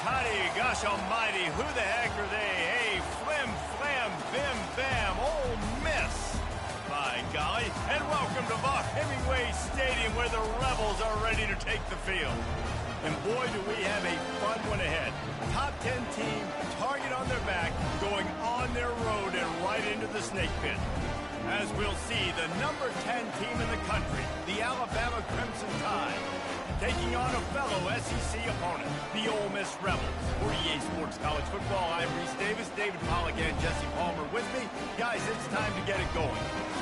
Toddy, gosh almighty, who the heck are they? Hey, flim, flam, bim, bam, Ole Miss. By golly, and welcome to Vaught Hemingway Stadium where the Rebels are ready to take the field. And boy, do we have a fun one ahead. Top 10 team, target on their back, going on their road and right into the snake pit. As we'll see, the number 10 team in the country, the Alabama Crimson Tide, taking on a fellow SEC opponent, the Ole Miss Rebels. For EA Sports College Football, I'm Reese Davis, David Pollack, and Jesse Palmer with me. Guys, it's time to get it going.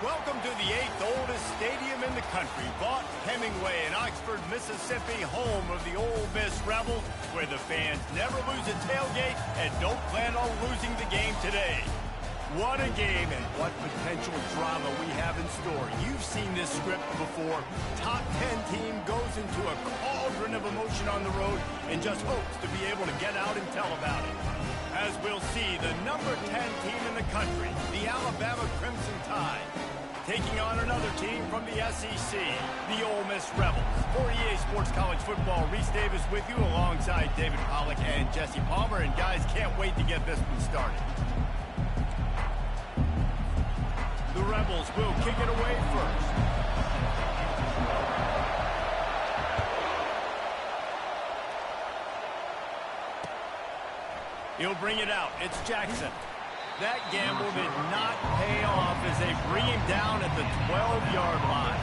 Welcome to the 8th oldest stadium in the country, Vaught Hemingway in Oxford, Mississippi, home of the Ole Miss Rebels, where the fans never lose a tailgate and don't plan on losing the game today. What a game and what potential drama we have in store. You've seen this script before. Top 10 team goes into a cauldron of emotion on the road and just hopes to be able to get out and tell about it. As we'll see, the number 10 team in the country, the Alabama Crimson Tide, taking on another team from the SEC, the Ole Miss Rebels. For EA Sports College Football, Reese Davis with you alongside David Pollack and Jesse Palmer. And guys, can't wait to get this one started. The Rebels will kick it away first. He'll bring it out. It's Jackson. That gamble did not pay off as they bring him down at the 12-yard line.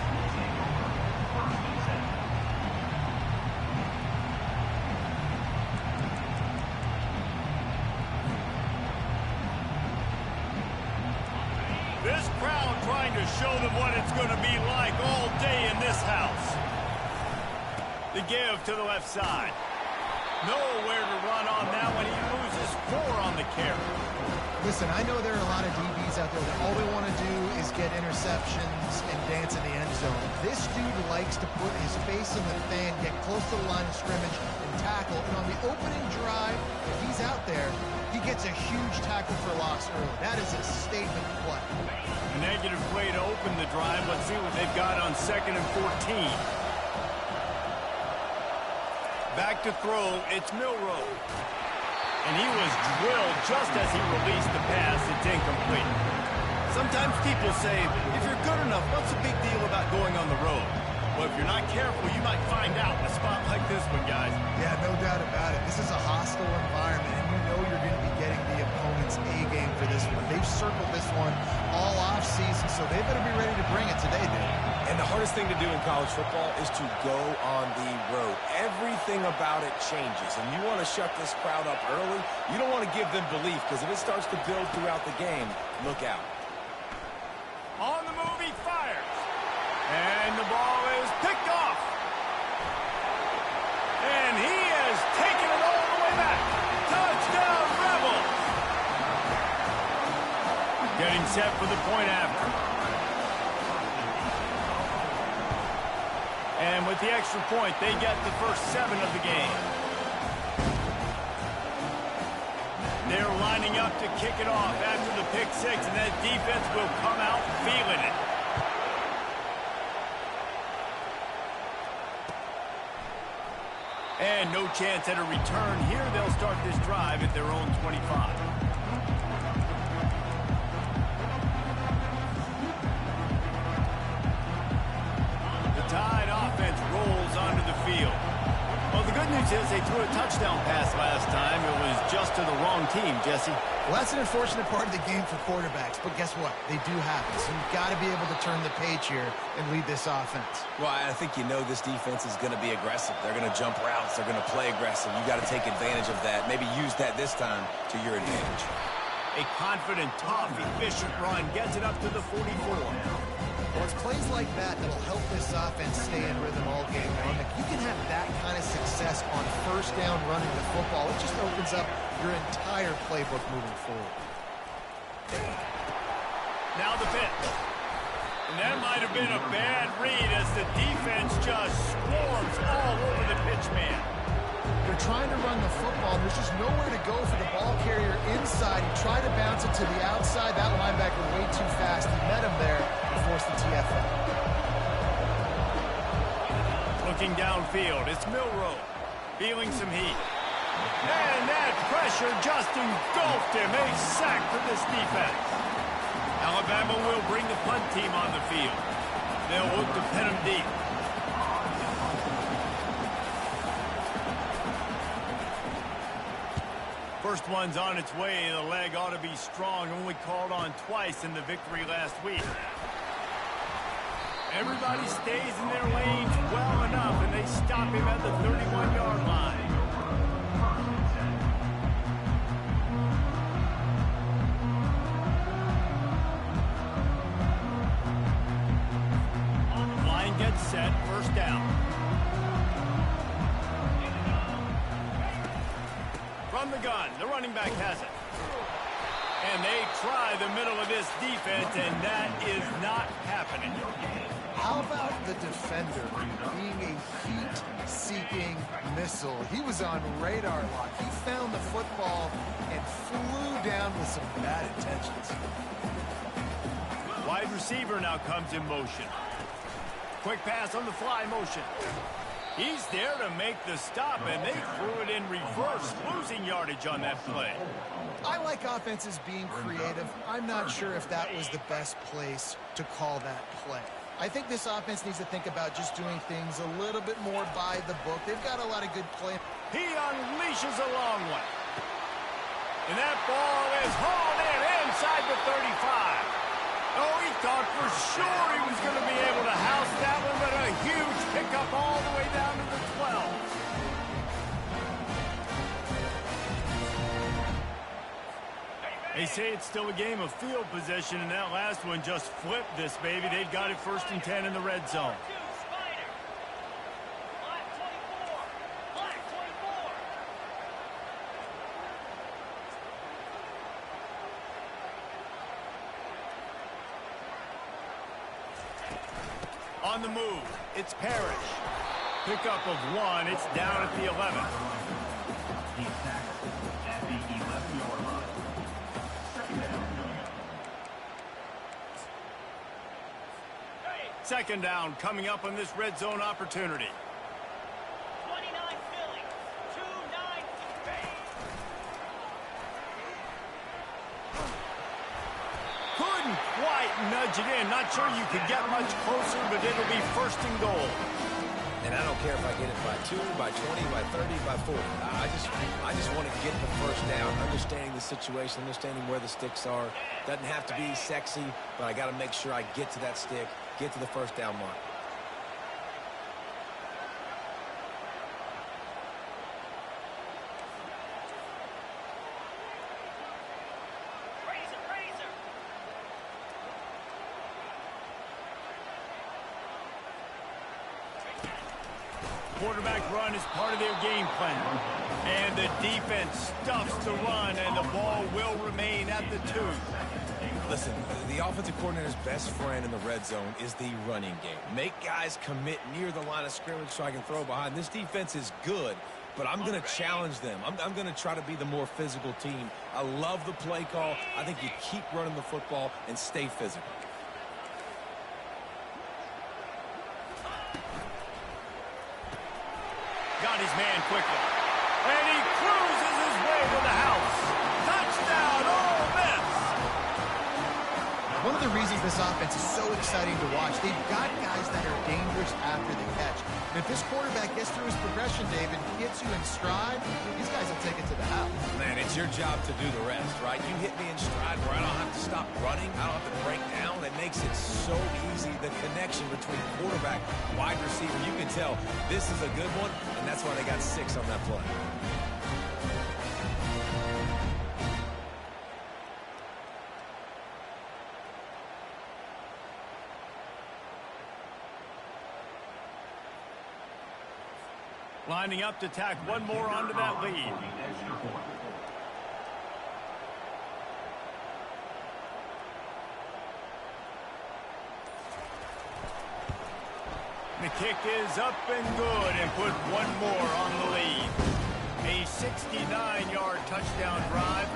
This crowd trying to show them what it's going to be like all day in this house. The give to the left side. Nowhere to run on that one. He loses 4 on the carry. Listen, I know there are a lot of DBs out there that all they want to do is get interceptions and dance in the end zone. This dude likes to put his face in the fan, get close to the line of scrimmage, and tackle. And on the opening drive, if he's out there, he gets a huge tackle for loss early. That is a statement play. A negative play to open the drive. Let's see what they've got on 2nd and 14. Back to throw, it's Milroe. And he was drilled just as he released the pass. It's incomplete. Sometimes people say, if you're good enough, what's the big deal about going on the road? Well, if you're not careful, you might find out in a spot like this one, guys. Yeah, no doubt about it. This is a hostile environment, and you know you're going to be getting the opponent's A-game for this one. They've circled this one all off-season, so they better be ready to bring it today, dude. And the hardest thing to do in college football is to go on the road. Everything about it changes, and you want to shut this crowd up early. You don't want to give them belief, because if it starts to build throughout the game, look out. On the move, he fires. And the ball is picked off. And he has taken it all the way back. Touchdown, Rebels. Getting set for the point after. And with the extra point, they get the first 7 of the game. They're lining up to kick it off after the pick 6, and that defense will come out feeling it. And no chance at a return here. They'll start this drive at their own 25. The Tide offense rolls onto the field. Well, the good news is they threw a touchdown pass last time. It was just to the wrong team, Jesse. Well, that's an unfortunate part of the game for quarterbacks, but guess what? They do happen, so you've got to be able to turn the page here and lead this offense. Well, I think you know this defense is going to be aggressive. They're going to jump routes. They're going to play aggressive. You got to take advantage of that. Maybe use that this time to your advantage. A confident, tough, efficient run gets it up to the 44. Well, it's plays like that that'll help this offense stay in rhythm all game long. If you can have that kind of success on first down running the football, it just opens up your entire playbook moving forward. Now the pitch. And that might have been a bad read as the defense just swarms all over the pitch man. They're trying to run the football. There's just nowhere to go for the ball carrier inside. He tried to bounce it to the outside. That linebacker way too fast. He met him there and forced the TFL. Looking downfield, it's Milroe. Feeling some heat. And that pressure just engulfed him. A sack for this defense. Alabama will bring the punt team on the field. They'll look to pin him deep. First one's on its way. The leg ought to be strong. Only called on twice in the victory last week. Everybody stays in their lanes well enough, and they stop him at the 31-yard line. at first down. From the gun, the running back has it. And they try the middle of this defense, and that is not happening. How about the defender being a heat-seeking missile? He was on radar lock. He found the football and flew down with some bad intentions. Wide receiver now comes in motion. Quick pass on the fly motion. He's there to make the stop, and they threw it in reverse, losing yardage on that play. I like offenses being creative. I'm not sure if that was the best place to call that play. I think this offense needs to think about just doing things a little bit more by the book. They've got a lot of good play. He unleashes a long one. And that ball is hauled in inside the 35. Oh, he thought for sure he was going to be able to house that one, but a huge pickup all the way down to the 12. They say it's still a game of field possession, and that last one just flipped this baby. They've got it 1st and 10 in the red zone. On the move, it's Parrish. Pickup of 1, it's down at the 11. He's tackled at the 11-yard line. Second down coming up on this red zone opportunity. 29 Philly, 2-9 Spain. Couldn't quite nudge it in. Not sure you could get much closer, but it'll be 1st and goal. And I don't care if I get it by 2, by 20, by 30, by 40. I just want to get the first down, understanding the situation, understanding where the sticks are. Doesn't have to be sexy, but I got to make sure I get to that stick, get to the first down mark. Quarterback run is part of their game plan. And the defense stuffs the run, and the ball will remain at the 2. Listen, the offensive coordinator's best friend in the red zone is the running game. Make guys commit near the line of scrimmage so I can throw behind. This defense is good, but I'm going to challenge them. I'm going to try to be the more physical team. I love the play call. I think you keep running the football and stay physical. Got his man quickly. And he cruises his way to the house. Touchdown, Ole Miss! One of the reasons this offense is so exciting to watch, they've got guys that are dangerous after the catch. And if this quarterback gets through his progression, David, gets you in stride, these guys will take it to the house. Man, it's your job to do the rest, right? You hit me in stride where I don't have to stop running. I don't have to break down. It makes it so easy. The connection between quarterback, wide receiver, you can tell this is a good one, and that's why they got 6 on that play. Lining up to tack one more onto that lead. The kick is up and good, and put one more on the lead. A 69-yard touchdown drive,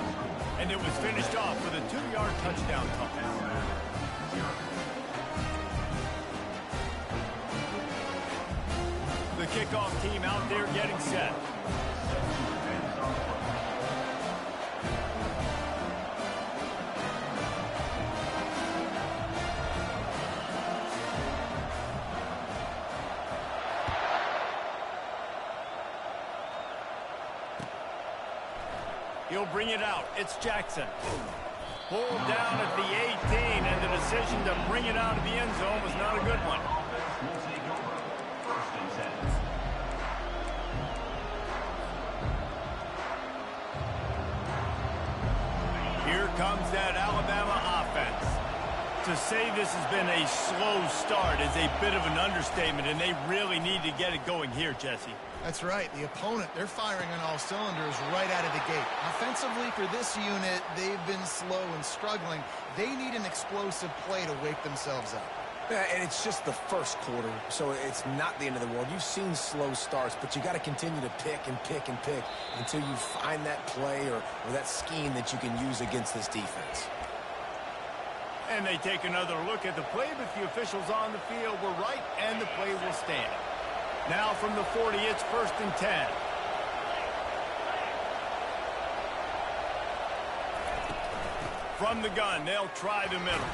and it was finished off with a 2-yard touchdown toss. The kickoff team out there getting set. He'll bring it out. It's Jackson. Pulled down at the 18, and the decision to bring it out of the end zone was not a good one. Here comes that Alabama offense. To say this has been a slow start is a bit of an understatement, and they really need to get it going here, Jesse. That's right. The opponent, they're firing on all cylinders right out of the gate. Offensively for this unit, they've been slow and struggling. They need an explosive play to wake themselves up. Yeah, and it's just the first quarter, so it's not the end of the world. You've seen slow starts, but you got to continue to pick and pick and pick until you find that play or that scheme that you can use against this defense. And they take another look at the play, but the officials on the field were right, and the play will stand. Now from the 40, it's 1st and 10. From the gun, they'll try the middle.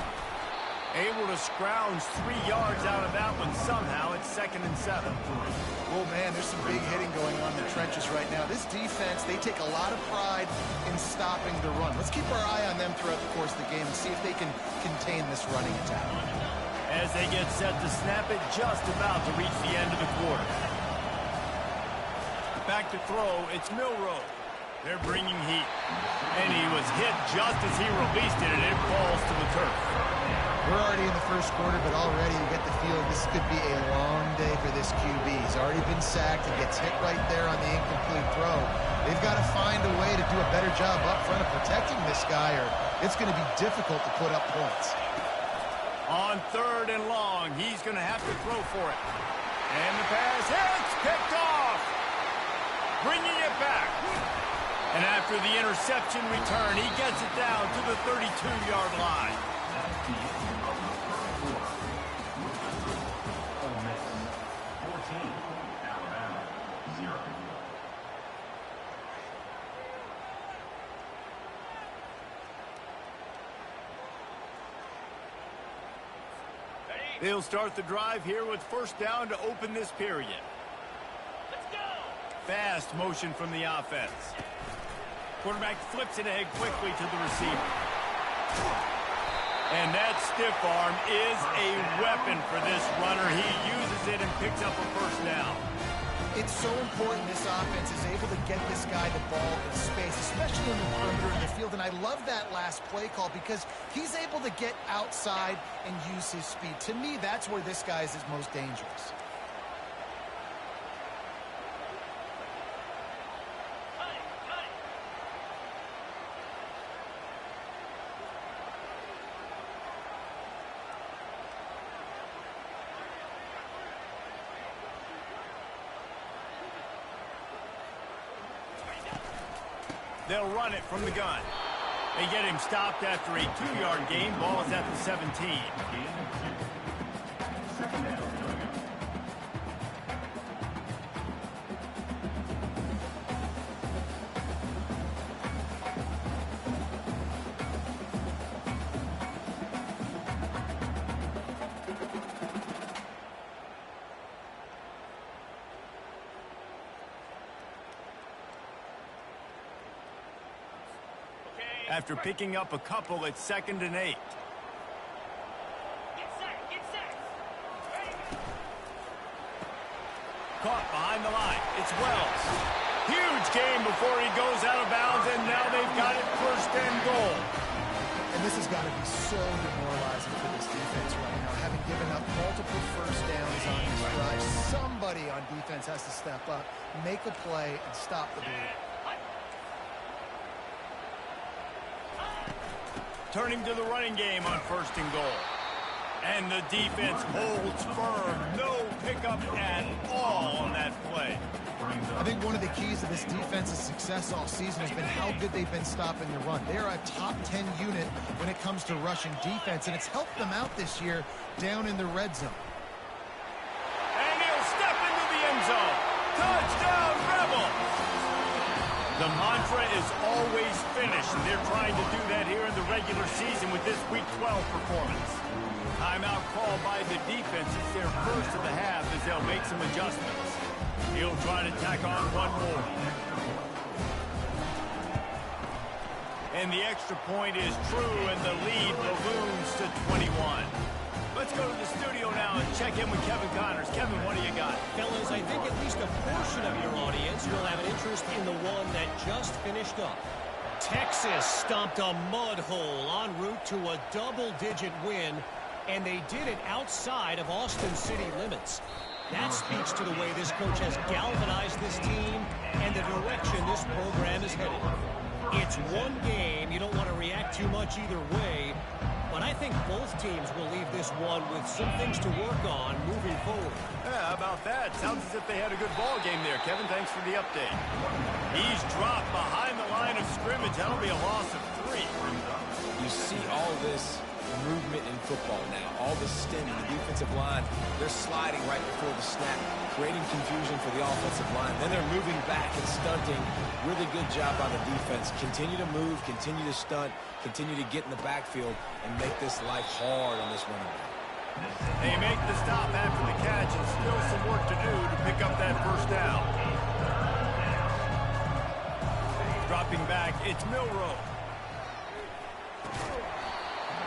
Able to scrounge 3 yards out of that one somehow. It's 2nd and 7. Oh, man, there's some big hitting going on in the trenches right now. This defense, they take a lot of pride in stopping the run. Let's keep our eye on them throughout the course of the game and see if they can contain this running attack. As they get set to snap it, just about to reach the end of the quarter. Back to throw, it's Milroe. They're bringing heat. And he was hit just as he released it, and it falls to the turf. We're already in the first quarter, but already you get the feeling this could be a long day for this QB. He's already been sacked. He gets hit right there on the incomplete throw. They've got to find a way to do a better job up front of protecting this guy, or it's going to be difficult to put up points. On 3rd and long, he's going to have to throw for it. And the pass hits, picked off. Bringing it back. And after the interception return, he gets it down to the 32-yard line. Ole Miss 14, Alabama 0. They'll start the drive here with 1st down to open this period. Let's go. Fast motion from the offense. Quarterback flips it ahead quickly to the receiver. And that stiff arm is a weapon for this runner. He uses it and picks up a 1st down. It's so important this offense is able to get this guy the ball in space, especially in the perimeter of the field. And I love that last play call because he's able to get outside and use his speed. To me, that's where this guy is his most dangerous. They'll run it from the gun. They get him stopped after a 2-yard gain. Ball is at the 17. Second down. After picking up a couple, it's 2nd and 8. Get set, get set. Ready? Caught behind the line. It's Wells. Huge game before he goes out of bounds, and now they've got it 1st and goal. And this has got to be so demoralizing for this defense right now. Having given up multiple 1st downs on this drive, somebody on defense has to step up, make a play, and stop the bleed. Turning to the running game on 1st and goal. And the defense holds firm. No pickup at all on that play. I think one of the keys to this defense's success all season has been how good they've been stopping the run. They're a top 10 unit when it comes to rushing defense, and it's helped them out this year down in the red zone. And he'll step into the end zone. Touchdown, Rebels! The mantra is always finish, and they're trying to do that here in the regular season with this Week 12 performance. Timeout called by the defense. It's their first of the half as they'll make some adjustments. He'll try to tack on one more. And the extra point is true, and the lead balloons to 21. Let's go to the studio now and check in with Kevin Connors. Kevin, what do you got? Fellas, I think at least a portion of your audience will have an interest in the one that just finished up. Texas stomped a mud hole en route to a double-digit win, and they did it outside of Austin city limits. That speaks to the way this coach has galvanized this team and the direction this program is headed. It's one game. You don't want to react too much either way, but I think both teams will leave this one with some things to work on moving forward. Yeah, how about that? Sounds as if they had a good ball game there. Kevin, thanks for the update. He's dropped behind the line of scrimmage. That'll be a loss of 3. You see all this movement in football now. All the stemming, the defensive line, they're sliding right before the snap, creating confusion for the offensive line. Then they're moving back and stunting. Really good job by the defense. Continue to move, continue to stunt, continue to get in the backfield, and make this life hard on this running back. They make the stop after the catch, and still some work to do to pick up that first down. Dropping back, it's Milroe.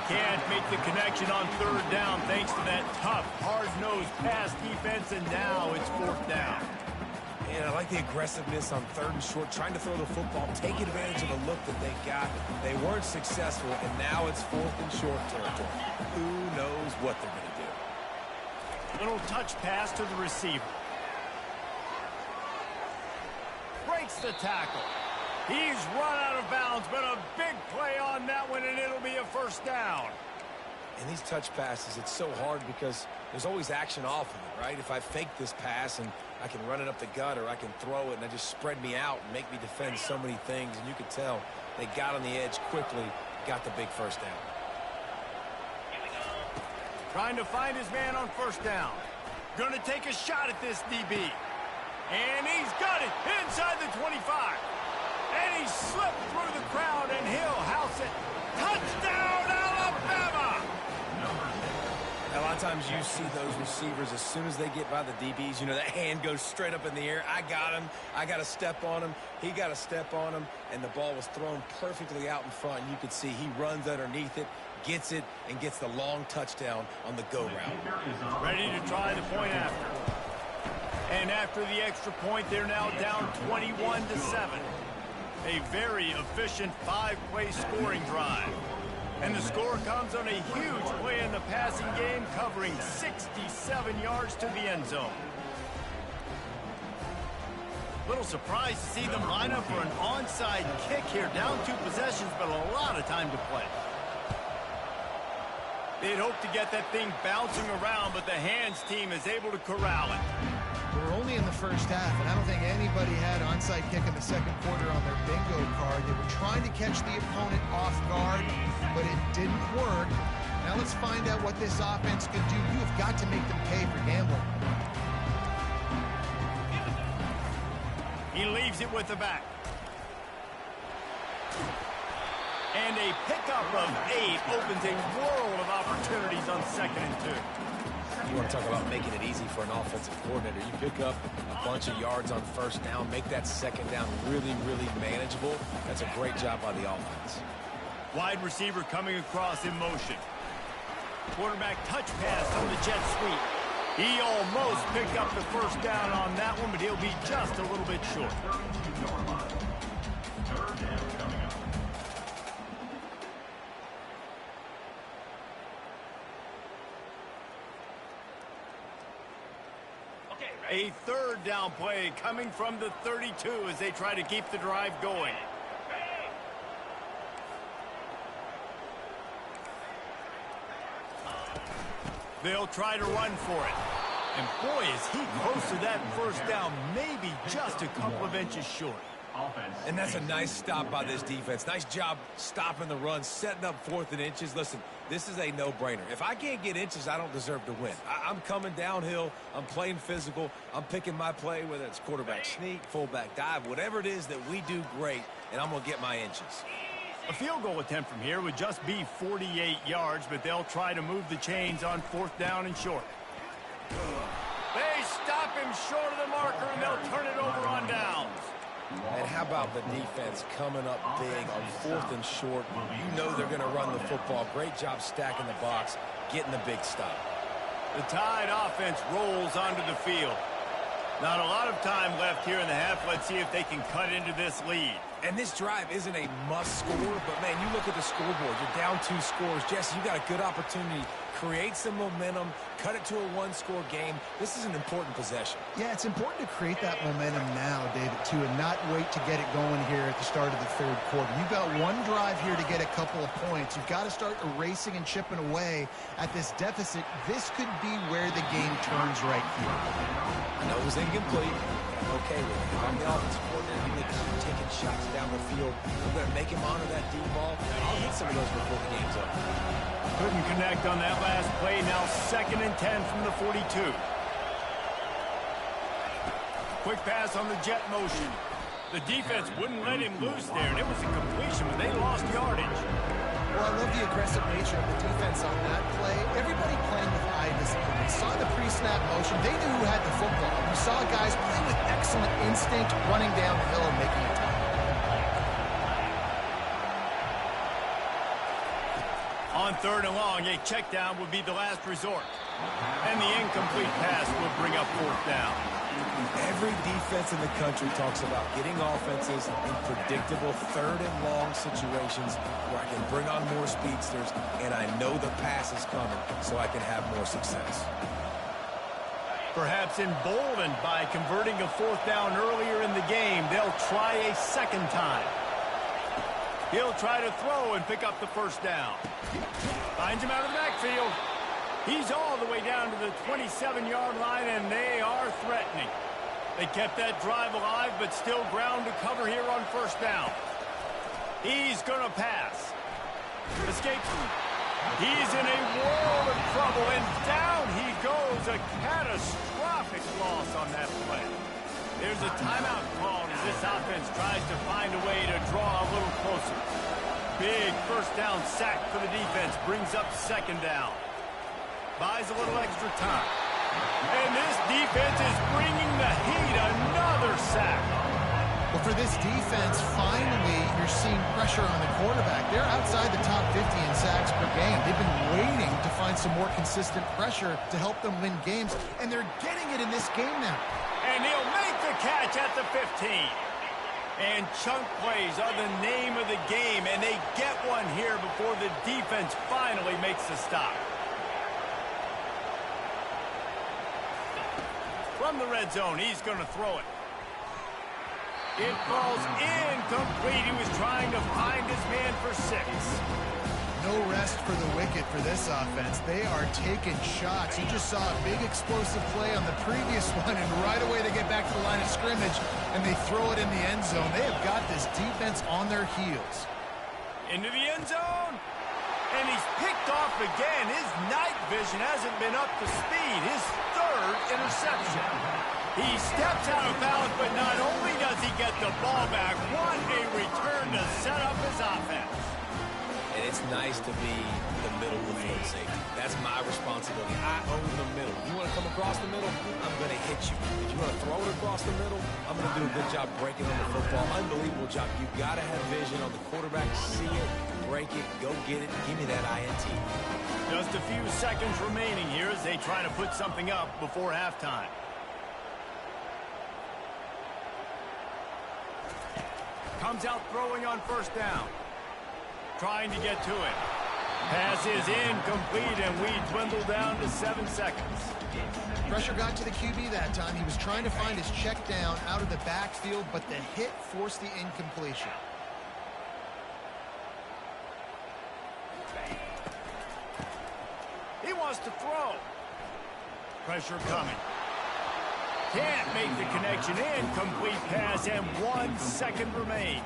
Can't make the connection on 3rd down thanks to that tough, hard-nosed pass defense, and now it's 4th down. And I like the aggressiveness on 3rd and short, trying to throw the football, take advantage of the look that they got. They weren't successful, and now it's 4th and short territory. Who knows what they're going to do? Little touch pass to the receiver. Breaks the tackle. He's run out of bounds, but a big play on that one, and it'll be a first down. And these touch passes, it's so hard because there's always action off of it, right? If I fake this pass and I can run it up the gut, or I can throw it and it just spread me out and make me defend so many things. And you could tell they got on the edge quickly, got the big first down. Trying to find his man on 1st down. Going to take a shot at this DB. And he's got it inside the 25. And he slipped through the crowd, and he'll house it. Touchdown, Alabama! A lot of times you see those receivers, as soon as they get by the DBs, you know, that hand goes straight up in the air. I got him. I got to step on him. He got to step on him. And the ball was thrown perfectly out in front. And you could see he runs underneath it, gets it, and gets the long touchdown on the go route. Ready to try the point after. And after the extra point, they're now down 21-7. A very efficient 5-play scoring drive. And the score comes on a huge play in the passing game, covering 67 yards to the end zone. Little surprised to see them line up for an onside kick here. Down 2 possessions, but a lot of time to play. They'd hoped to get that thing bouncing around, but the hands team is able to corral it. We're only in the first half, and I don't think anybody had onside kick in the 2nd quarter on their bingo card. They were trying to catch the opponent off guard, but it didn't work. Now let's find out what this offense can do. You have got to make them pay for gambling. He leaves it with the back. And a pickup of 8 opens a world of opportunities on 2nd and 2. You want to talk about making it easy for an offensive coordinator. You pick up a bunch of yards on 1st down, make that 2nd down really, really manageable. That's a great job by the offense. Wide receiver coming across in motion. Quarterback touch pass on the jet sweep. He almost picked up the 1st down on that one, but he'll be just a little bit short. A 3rd down play coming from the 32 as they try to keep the drive going. They'll try to run for it. And boy, is he close to that 1st down, maybe just a couple of inches short. And that's a nice stop by this defense. Nice job stopping the run, setting up 4th and inches. Listen, this is a no-brainer. If I can't get inches, I don't deserve to win. I'm coming downhill. I'm playing physical. I'm picking my play, whether it's quarterback sneak, fullback dive, whatever it is that we do great, and I'm going to get my inches. A field goal attempt from here would just be 48 yards, but they'll try to move the chains on 4th down and short. They stop him short of the marker, and they'll turn it over on downs. And how about the defense coming up big on 4th and short? You know they're going to run the football. Great job stacking the box, getting the big stop. The Tide offense rolls onto the field. Not a lot of time left here in the half. Let's see if they can cut into this lead. And this drive isn't a must score, but, man, you look at the scoreboard. You're down 2 scores. Jesse, you got a good opportunity. Create some momentum. Cut it to a 1-score game. This is an important possession. Yeah, it's important to create that momentum now, David, too, and not wait to get it going here at the start of the third quarter. You've got one drive here to get a couple of points. You've got to start erasing and chipping away at this deficit. This could be where the game turns right here. I know it was incomplete. I'm okay with it. If I'm the offensive coordinator, you make keep taking shots down the field. I'm going to make him honor that deep ball. I'll hit some of those before the game's up. Couldn't connect on that last play. Now 2nd and 10 from the 42. Quick pass on the jet motion. The defense wouldn't let him loose there, and it was a completion, but they lost yardage. Well, I love the aggressive nature of the defense on that play. Everybody playing with eye discipline. They saw the pre-snap motion. They knew who had the football. We saw guys playing with excellent instinct, running down the hill and making a tackle. On 3rd and long, a check down would be the last resort. And the incomplete pass will bring up 4th down. Every defense in the country talks about getting offenses in predictable 3rd and long situations where I can bring on more speedsters and I know the pass is coming so I can have more success. Perhaps emboldened by converting a 4th down earlier in the game, they'll try a 2nd time. He'll try to throw and pick up the 1st down. Finds him out of the backfield. He's all the way down to the 27-yard line, and they are threatening. They kept that drive alive, but still ground to cover here on 1st down. He's going to pass. Escapes. He's in a world of trouble, and down he goes. A catastrophic loss on that play. There's a timeout called as this offense tries to find a way to draw a little closer. Big 1st down sack for the defense brings up 2nd down. Buys a little extra time. And this defense is bringing the heat. Another sack. Well, for this defense, finally, you're seeing pressure on the quarterback. They're outside the top 50 in sacks per game. They've been waiting to find some more consistent pressure to help them win games, and they're getting it in this game now. And he'll make the catch at the 15. And chunk plays are the name of the game, and they get one here before the defense finally makes the stop. From the red zone, he's going to throw it. It falls incomplete. He was trying to find his man for 6. No rest for the wicked for this offense. They are taking shots. You just saw a big explosive play on the previous one, and right away they get back to the line of scrimmage, and they throw it in the end zone. They have got this defense on their heels. Into the end zone. And he's picked off again. His night vision hasn't been up to speed. His 3rd interception. He steps out of bounds, but not only does he get the ball back, what a return to set up his offense. And it's nice to be the middle of the field safety. That's my responsibility. I own the middle. You want to come across the middle? I'm going to hit you. If you want to throw it across the middle, I'm going to do a good job breaking on the football. Unbelievable job. You've got to have vision on the quarterback. See it, break it, go get it, give me that INT. Just a few seconds remaining here as they try to put something up before halftime. Comes out throwing on 1st down. Trying to get to it. Pass is incomplete, and we dwindle down to 7 seconds. Pressure got to the QB that time. He was trying to find his check down out of the backfield, but the hit forced the incompletion. He wants to throw. Pressure coming. Can't make the connection. Incomplete pass, and 1 second remains.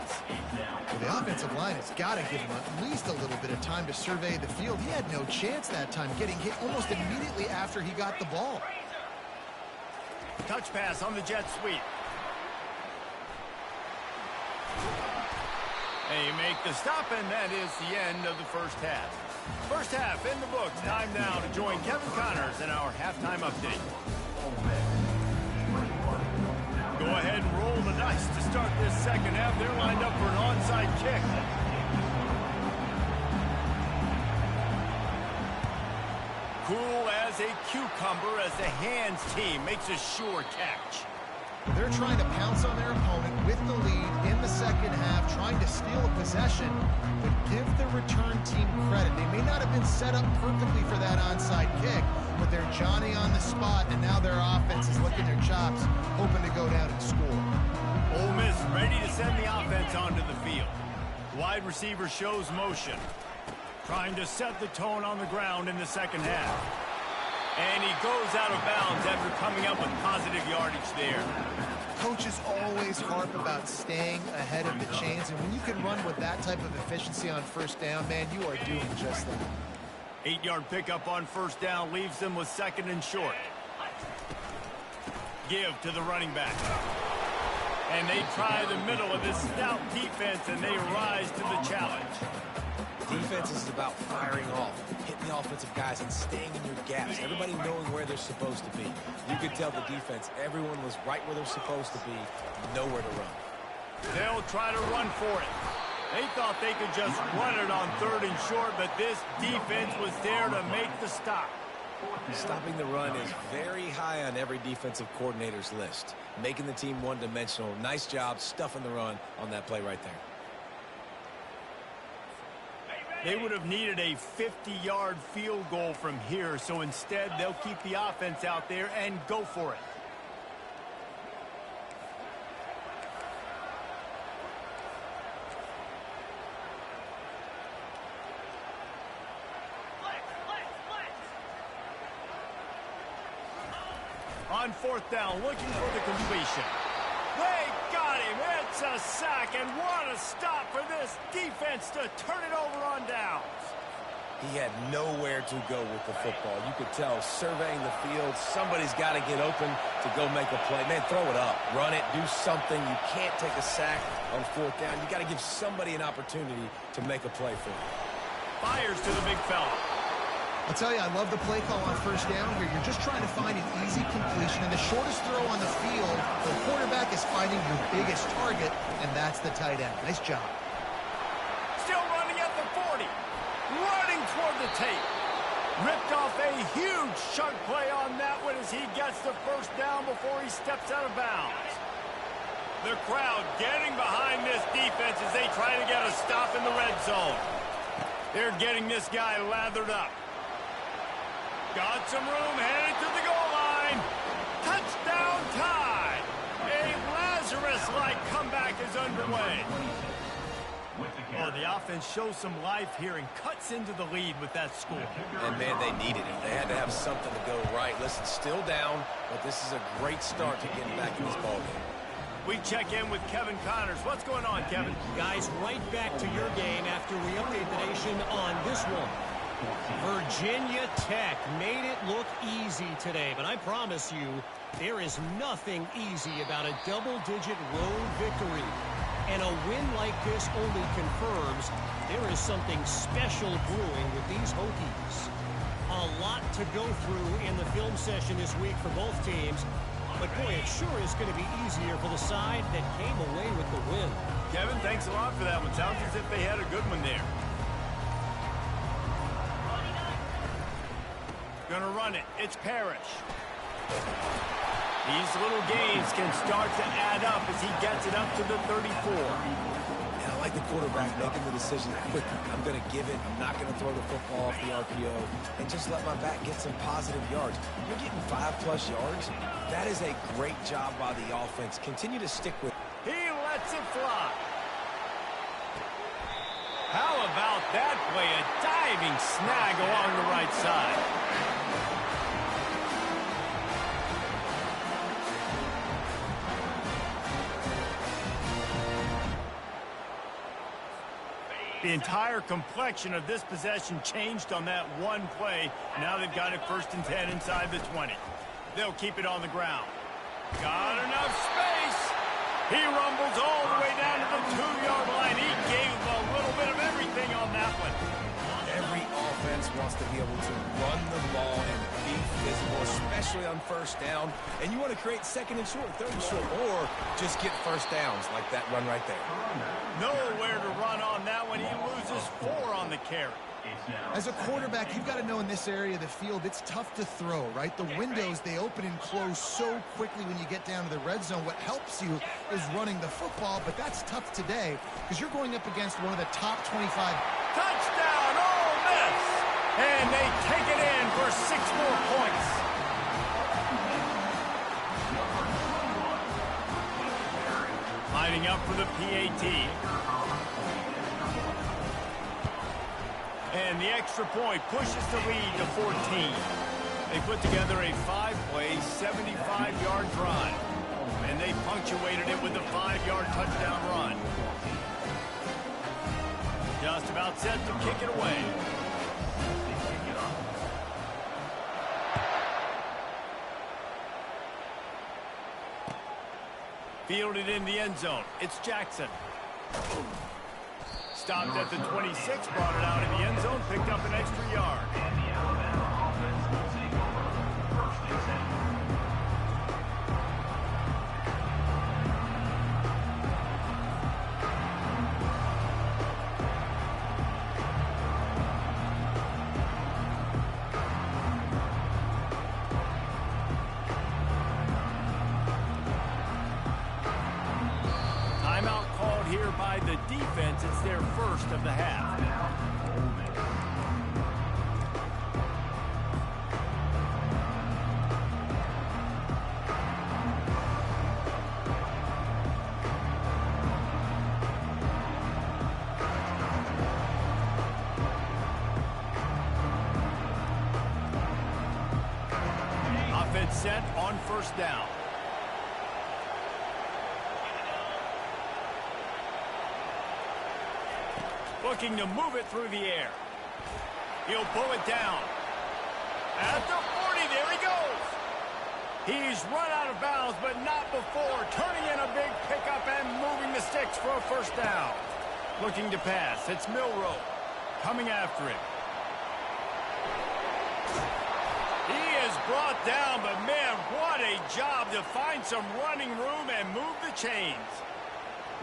Well, the offensive line has got to give him at least a little bit of time to survey the field. He had no chance that time, getting hit almost immediately after he got the ball. Touch pass on the jet sweep. They make the stop, and that is the end of the 1st half. 1st half in the books. Time now to join Kevin Connors in our halftime update. Go ahead and roll the dice to start this 2nd half. They're lined up for an onside kick. Cool as a cucumber as the hands team makes a sure catch. They're trying to pounce on their opponent with the lead in the second half, trying to steal a possession, but give the return team credit. They may not have been set up perfectly for that onside kick, but they're Johnny on the spot, and now their offense is licking their chops, hoping to go down and score. Ole Miss ready to send the offense onto the field. Wide receiver shows motion, trying to set the tone on the ground in the second half. And he goes out of bounds after coming up with positive yardage there. Coaches always harp about staying ahead of the chains, and when you can run with that type of efficiency on first down, man, you are doing just that. 8-yard pickup on first down leaves them with second and short. Give to the running back. And they try the middle of this stout defense, and they rise to the challenge. Defense is about firing off, hitting the offensive guys, and staying in your gaps. Everybody knowing where they're supposed to be. You could tell the defense, everyone was right where they're supposed to be, nowhere to run. They'll try to run for it. They thought they could just run it on third and short, but this defense was there to make the stop. Stopping the run is very high on every defensive coordinator's list. Making the team one-dimensional. Nice job stuffing the run on that play right there. They would have needed a 50-yard field goal from here, so instead they'll keep the offense out there and go for it. On fourth down, looking for the completion. They got him. It's a sack, and what a stop for this defense to turn it over on downs. He had nowhere to go with the football. You could tell, surveying the field, somebody's got to get open to go make a play. Man, throw it up. Run it. Do something. You can't take a sack on fourth down. You got to give somebody an opportunity to make a play for you. Fires to the big fella. I'll tell you, I love the play call on first down here. You're just trying to find an easy completion, and the shortest throw on the field, the quarterback is finding your biggest target, and that's the tight end. Nice job. Still running at the 40. Running toward the tape. Ripped off a huge chunk play on that one as he gets the first down before he steps out of bounds. The crowd getting behind this defense as they try to get a stop in the red zone. They're getting this guy lathered up. Got some room, headed to the goal line. Touchdown tie. A Lazarus-like comeback is underway. Oh, the offense shows some life here and cuts into the lead with that score. And, man, they needed it. They had to have something to go right. Listen, still down, but this is a great start to getting back in this ballgame. We check in with Kevin Connors. What's going on, Kevin? Guys, right back to your game after we update the nation on this one. Virginia Tech made it look easy today, but I promise you, there is nothing easy about a double-digit road victory. And a win like this only confirms there is something special brewing with these Hokies. A lot to go through in the film session this week for both teams, but boy, it sure is going to be easier for the side that came away with the win. Kevin, thanks a lot for that one. Sounds as if they had a good one there. Gonna run it. It's Parrish. These little gains can start to add up as he gets it up to the 34. And I like the quarterback making the decision quickly. I'm going to give it. I'm not going to throw the football off the RPO and just let my back get some positive yards. You're getting 5+ yards. That is a great job by the offense. Continue to stick with it. He lets it fly. How about that play? A diving snag along the right side. The entire complexion of this possession changed on that one play. Now they've got it 1st and 10 inside the 20. They'll keep it on the ground. Got enough space. He rumbles all the way down to the 2-yard line. He gave a little bit of everything on that one. Every offense wants to be able to run the ball and be physical, especially on first down. And you want to create 2nd and short, 3rd and short, or just get first downs like that run right there. Nowhere to run on that one. He loses 4 on the carry. As a quarterback, you've got to know in this area of the field, it's tough to throw, right? The windows, they open and close so quickly when you get down to the red zone. What helps you is running the football, but that's tough today because you're going up against one of the top 25. Touchdown, Ole Miss! And they take it in for 6 more points. Lining up for the PAT. And the extra point pushes the lead to 14. They put together a 5-play, 75-yard drive. And they punctuated it with a 5-yard touchdown run. Just about set to kick it away. Fielded in the end zone. It's Jackson. Stopped at the 26, brought it out in the end zone, picked up an extra yard. Timeout called here by the defense. It's their first of the half. Offense set on first down. Looking to move it through the air. He'll pull it down. At the 40, there he goes. He's run out of bounds, but not before. Turning in a big pickup and moving the sticks for a first down. Looking to pass. It's Milroe coming after him. He is brought down, but man, what a job to find some running room and move the chains.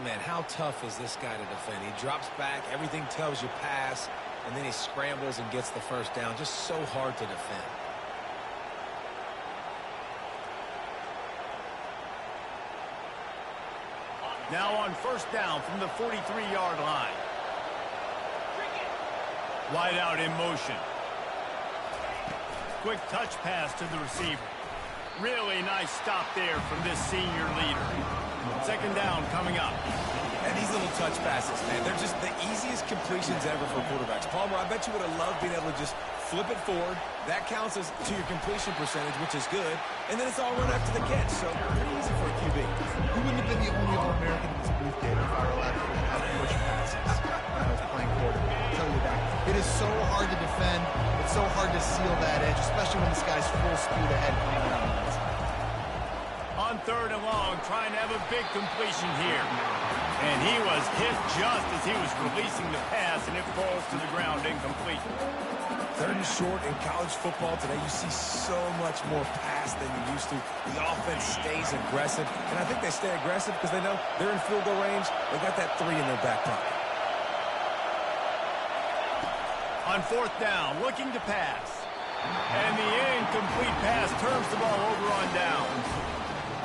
Man, how tough is this guy to defend? He drops back, everything tells you pass, and then he scrambles and gets the first down. Just so hard to defend. Now on first down from the 43-yard line. Wide out in motion. Quick touch pass to the receiver. Really nice stop there from this senior leader. Second down coming up. And these little touch passes, man, they're just the easiest completions ever for quarterbacks. Palmer, I bet you would have loved being able to just flip it forward. That counts as to your completion percentage, which is good. And then it's all run after the catch, so pretty easy for a QB. You wouldn't have been the only All-American in this booth, David, if I were allowed to figure out how to push passes when I was playing quarterback. I'll tell you that. It is so hard to defend. It's so hard to seal that edge, especially when this guy's full speed ahead coming around the outside. On third and long, trying to have a big completion here. And he was hit just as he was releasing the pass, and it falls to the ground incomplete. Third and short in college football today, you see so much more pass than you used to. The offense stays aggressive, and I think they stay aggressive because they know they're in field goal range. They got that 3 in their back pocket. On fourth down, looking to pass. And the incomplete pass turns the ball over on down.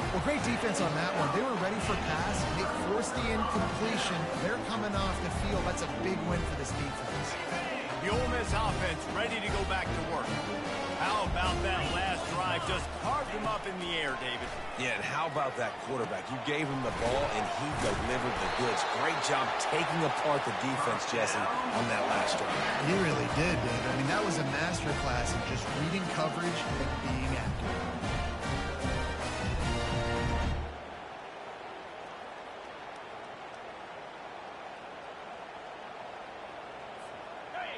Well, great defense on that one. They were ready for pass. They forced the incompletion. They're coming off the field. That's a big win for this defense. The Ole Miss offense ready to go back to work. How about that last drive? Just carved him up in the air, David. Yeah, and how about that quarterback? You gave him the ball, and he delivered the goods. Great job taking apart the defense, Jesse, on that last drive. He really did, David. I mean, that was a masterclass in just reading coverage and being accurate.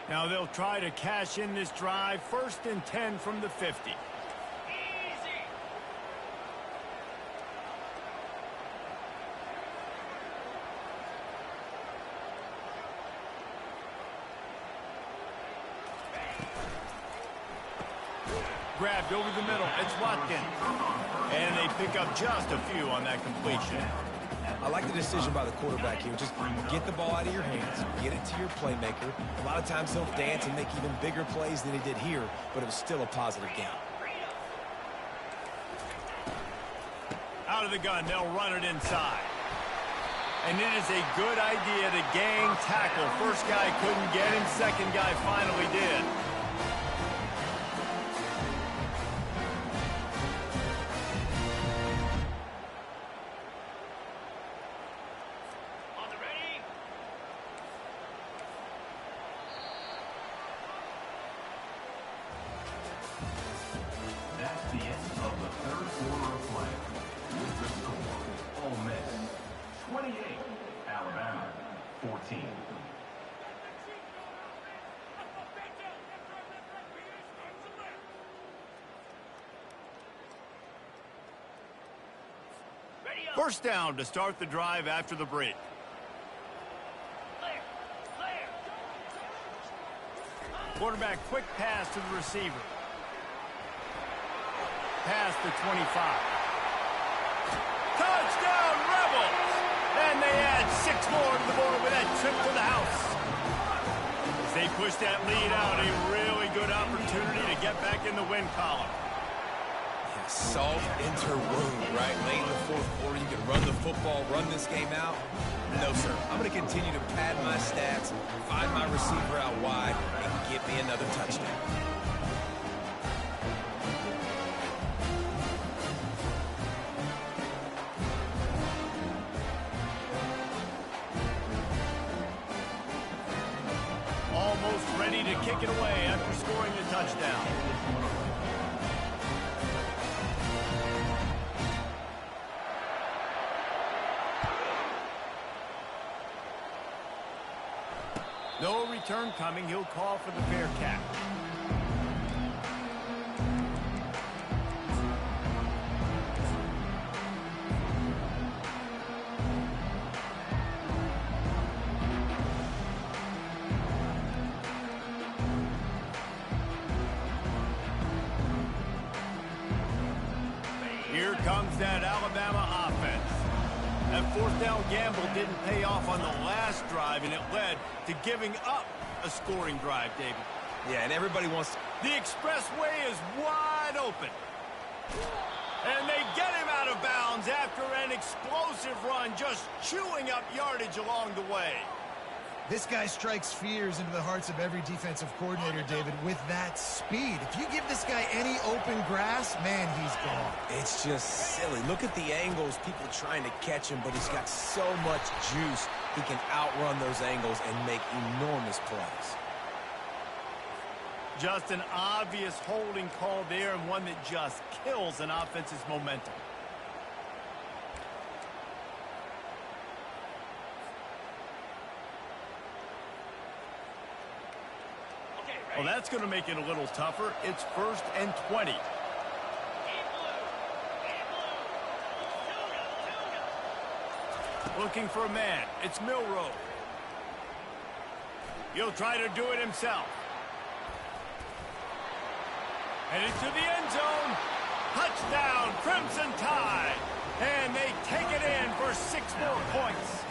Now they'll try to cash in this drive. First and 10 from the 50. Grabbed over the middle. It's Watkins. And they pick up just a few on that completion. I like the decision by the quarterback here. Just get the ball out of your hands, get it to your playmaker. A lot of times he'll dance and make even bigger plays than he did here, but it was still a positive game. Out of the gun, they'll run it inside. And it is a good idea to gang tackle. First guy couldn't get him, second guy finally did. On the ready. That's the end of the third quarter of play. With the score, Ole Miss 28, Alabama 14. Ready up. First down to start the drive after the break. Clear. Clear. Quarterback quick pass to the receiver. Pass to 25. Touchdown, Rebels! And they add 6 more to the board with that trip to the house. As they push that lead out, a really good opportunity to get back in the win column. Yeah, salt enter wound, right? Late in the fourth quarter, you can run the football, run this game out. No, sir. I'm going to continue to pad my stats, find my receiver out wide, and get me another touchdown. Almost ready to kick it away after scoring the touchdown. No return coming. He'll call for the fair catch. Here comes that Alabama offense. That fourth down gamble didn't pay off on the last drive, and it led to giving up a scoring drive, David. Yeah, and everybody wants to... The expressway is wide open. And they get him out of bounds after an explosive run, just chewing up yardage along the way. This guy strikes fears into the hearts of every defensive coordinator, David, with that speed. If you give this guy any open grass, man, he's gone. It's just silly. Look at the angles, people trying to catch him, but he's got so much juice. He can outrun those angles and make enormous plays. Just an obvious holding call there, and one that just kills an offense's momentum. Okay, ready. Well, that's going to make it a little tougher. It's 1st and 20. In blue. In blue. Looking for a man. It's Milroe. He'll try to do it himself. Headed to the end zone. Touchdown, Crimson Tide. And they take it in for 6 more points.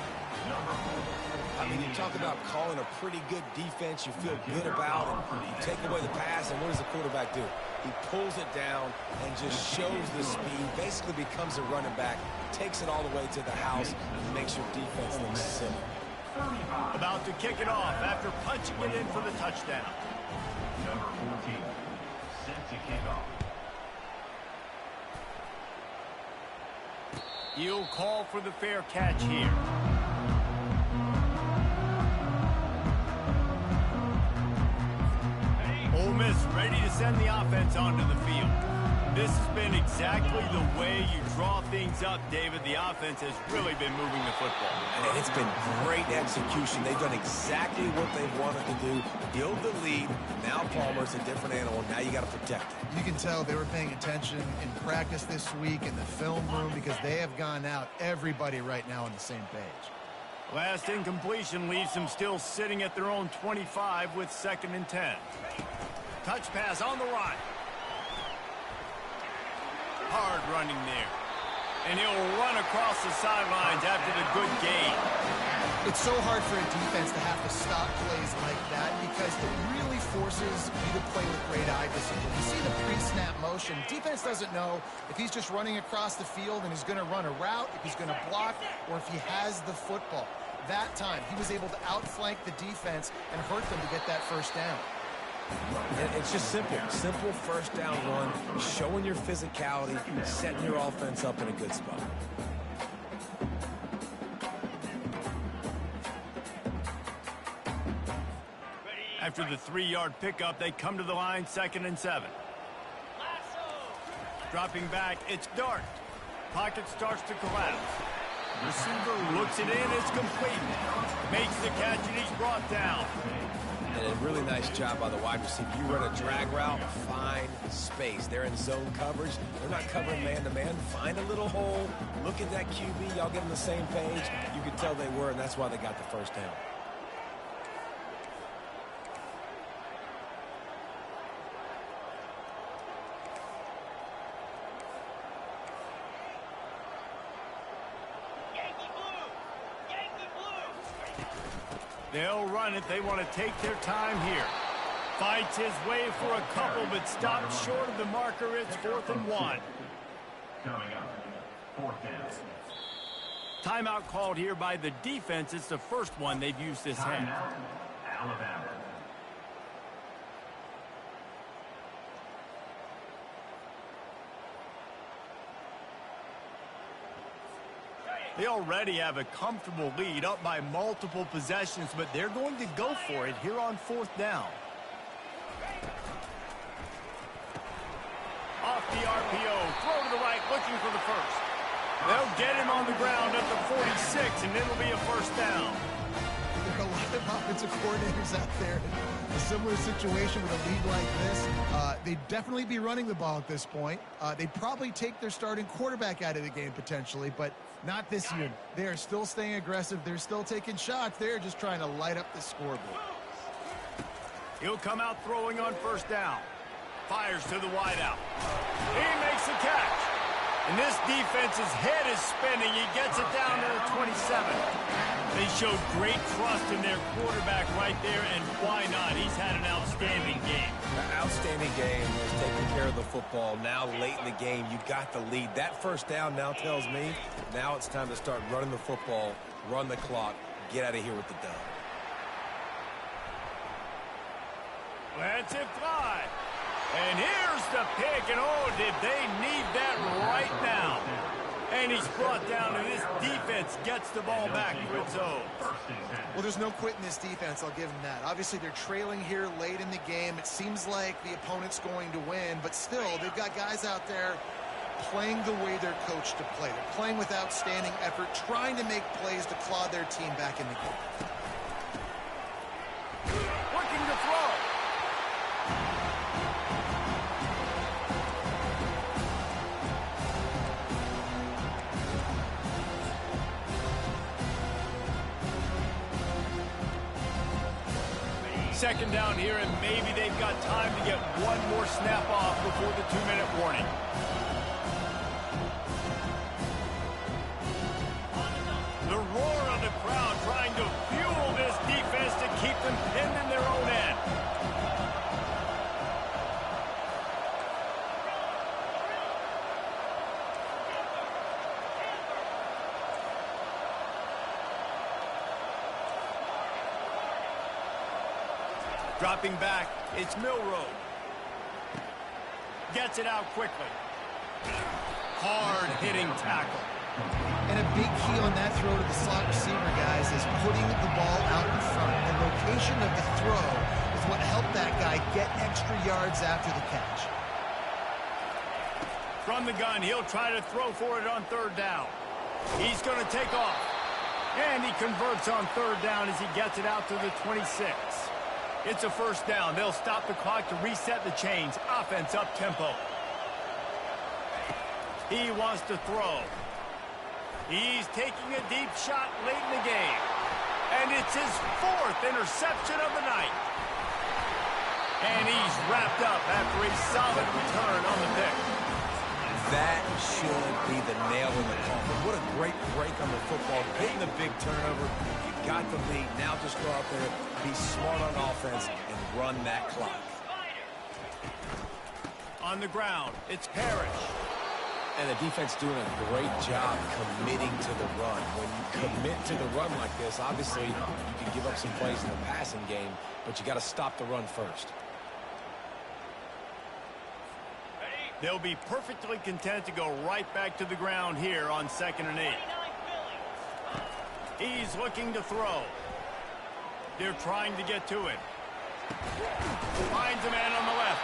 I mean, you talk about calling a pretty good defense you feel good about, and you take away the pass, and what does the quarterback do? He pulls it down and just shows the speed, basically becomes a running back, takes it all the way to the house, and makes your defense look silly. About to kick it off after punching it in for the touchdown. Number 14, set to kick off. He'll call for the fair catch here. Ole Miss ready to send the offense onto the field. This has been exactly the way you draw things up, David. The offense has really been moving the football. And it's been great execution. They've done exactly what they wanted to do, build the lead. Now Palmer's a different animal. Now you got to protect him. You can tell they were paying attention in practice this week in the film room because they have gone out, everybody right now on the same page. Last incompletion leaves them still sitting at their own 25 with 2nd and 10. Touch pass on the run. Hard running there. And he'll run across the sidelines after the good gain. It's so hard for a defense to have to stop plays like that because it really forces you to play with great eye discipline. You see the pre-snap motion. Defense doesn't know if he's just running across the field and he's going to run a route, if he's going to block, or if he has the football. That time, he was able to outflank the defense and hurt them to get that first down. It's just simple. Simple first down run, showing your physicality, setting your offense up in a good spot. After the 3-yard pickup, they come to the line, 2nd and 7. Dropping back, it's Dart. Pocket starts to collapse. Receiver looks it in, it's complete. Makes the catch, and he's brought down. And a really nice job by the wide receiver. You run a drag route, find space. They're in zone coverage. They're not covering man-to-man. Find a little hole. Look at that QB. Y'all get on the same page. You could tell they were, and that's why they got the first down. They'll run it. They want to take their time here. Fights his way for a couple, but stops short of the marker. It's 4th and 1. Coming up, 4th down. Timeout called here by the defense. It's the first one they've used this half. Timeout, Alabama. They already have a comfortable lead, up by multiple possessions, but they're going to go for it here on 4th down. Off the RPO, throw to the right, looking for the first. They'll get him on the ground at the 46, and it'll be a first down. There are a lot of offensive coordinators out there in a similar situation with a lead like this. They'd definitely be running the ball at this point. They'd probably take their starting quarterback out of the game potentially, but not this year. They are still staying aggressive. They're still taking shots. They're just trying to light up the scoreboard. He'll come out throwing on first down. Fires to the wideout. He makes the catch. And this defense's head is spinning. He gets it down to the 27. They showed great trust in their quarterback right there, and why not? He's had an outstanding game. An outstanding game. Was taking care of the football. Now late in the game, you got the lead. That first down now tells me now it's time to start running the football, run the clock, get out of here with the dub. Lets it fly. And here's the pick, and oh, did they need that right now. And he's brought down, and this defense gets the ball back to its own. Well, there's no quitting this defense, I'll give them that. Obviously, they're trailing here late in the game. It seems like the opponent's going to win, but still, they've got guys out there playing the way they're coached to play. They're playing with outstanding effort, trying to make plays to claw their team back in the game. Looking to throw. Second down here, and maybe they've got time to get one more snap off before the 2-minute warning. The roar of the crowd trying to fuel this defense to keep them pinned in their own end. Dropping back, it's Milroe. Gets it out quickly. Hard-hitting tackle. And a big key on that throw to the slot receiver, guys, is putting the ball out in front. The location of the throw is what helped that guy get extra yards after the catch. From the gun, he'll try to throw for it on 3rd down. He's going to take off. And he converts on 3rd down as he gets it out to the 26. It's a first down. They'll stop the clock to reset the chains. Offense up tempo. He wants to throw. He's taking a deep shot late in the game. And it's his 4th interception of the night. And he's wrapped up after a solid return on the pick. That should be the nail in the coffin. What a great break on the football, getting the big turnover. You got the lead. Now just go out there, be smart on offense, and run that clock. On the ground, it's Parrish. And the defense doing a great job committing to the run. When you commit to the run like this, obviously you can give up some plays in the passing game, but you got to stop the run first. They'll be perfectly content to go right back to the ground here on 2nd and 8. He's looking to throw. They're trying to get to it. Finds a man on the left.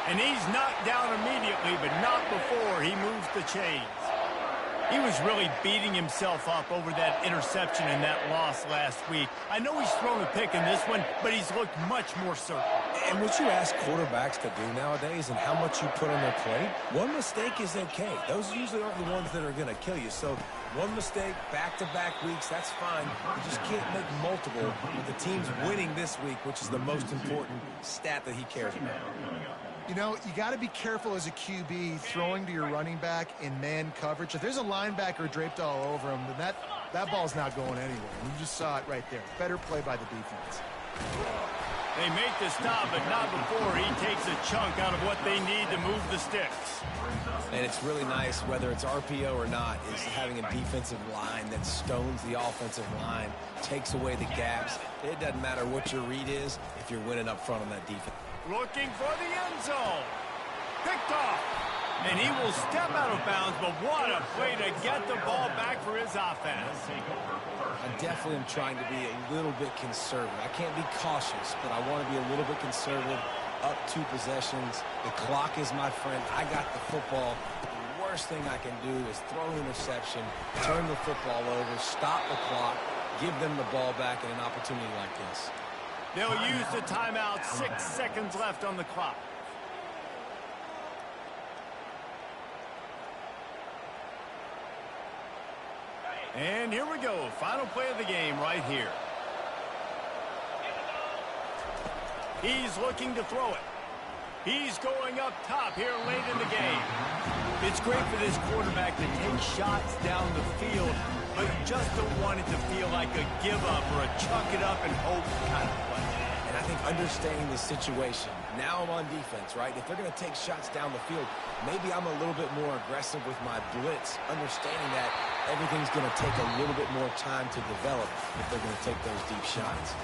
And he's knocked down immediately, but not before he moves the chains. He was really beating himself up over that interception and that loss last week. I know he's thrown a pick in this one, but he's looked much more certain. And what you ask quarterbacks to do nowadays and how much you put on their plate, one mistake is okay. Those usually aren't the ones that are going to kill you. So one mistake, back-to-back weeks, that's fine. You just can't make multiple. But the team's winning this week, which is the most important stat that he cares about. You know, you got to be careful as a QB throwing to your running back in man coverage. If there's a linebacker draped all over him, then that ball's not going anywhere. And you just saw it right there. Better play by the defense. They make the stop, but not before he takes a chunk out of what they need to move the sticks. And it's really nice, whether it's RPO or not, is having a defensive line that stones the offensive line, takes away the gaps. It doesn't matter what your read is if you're winning up front on that defense. Looking for the end zone. Picked off. And he will step out of bounds, but what a play to get the ball back for his offense. I definitely am trying to be a little bit conservative. I can't be cautious, but I want to be a little bit conservative. Up 2 possessions. The clock is my friend. I got the football. The worst thing I can do is throw an interception, turn the football over, stop the clock, give them the ball back in an opportunity like this. They'll use the timeout. 6 seconds left on the clock. And here we go. Final play of the game right here. He's looking to throw it. He's going up top here late in the game. It's great for this quarterback to take shots down the field, but you just don't want it to feel like a give-up or a chuck it up and hope kind of play. And I think understanding the situation, now I'm on defense, right? If they're going to take shots down the field, maybe I'm a little bit more aggressive with my blitz, understanding that everything's going to take a little bit more time to develop if they're going to take those deep shots.